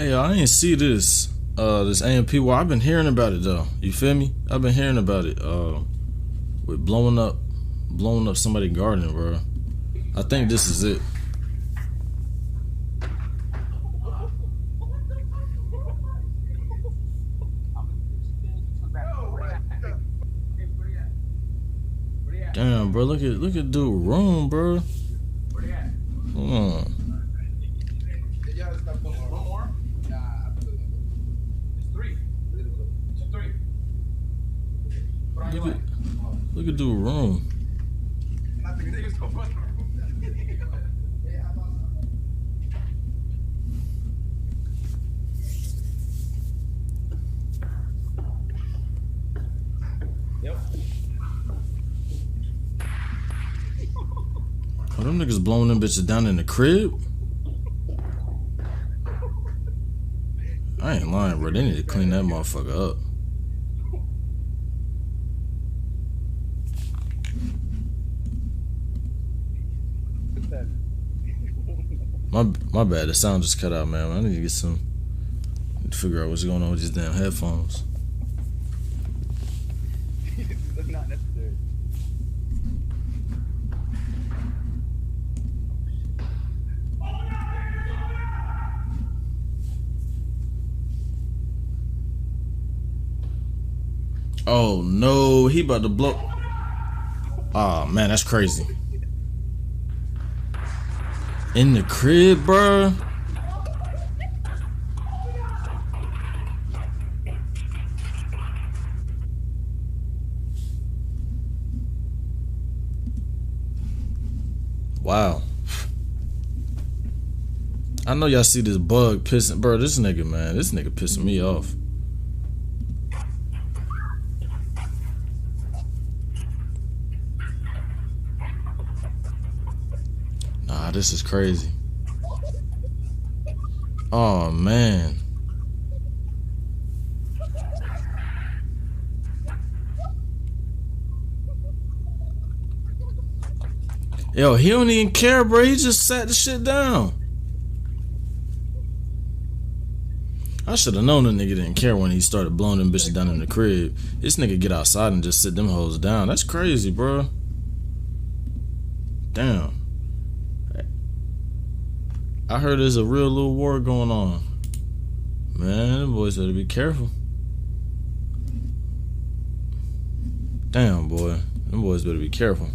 Hey, I ain't see this AMP war. I've been hearing about it though. You feel me? I've been hearing about it. With blowing up somebody's garden, bro. I think this is it. Damn, bro. Look at dude room, bro. Hold on. Look at dude room. Oh, them niggas blowing them bitches down in the crib? I ain't lying, bro. They need to clean that motherfucker up. My bad. The sound just cut out, man. I need to need to figure out what's going on with these damn headphones. That's not necessary. Oh no, he about to blow. Oh man, that's crazy. In the crib, bro. Wow. I know y'all see this bug pissing, bro. This nigga, man, this nigga pissing me off. Nah, this is crazy. Oh man. Yo, he don't even care, bro. He just sat the shit down. I should have known the nigga didn't care when he started blowing them bitches down in the crib. This nigga get outside and just sit them hoes down. That's crazy, bro. Damn. I heard there's a real little war going on. Man, them boys better be careful. Damn, boy. Them boys better be careful.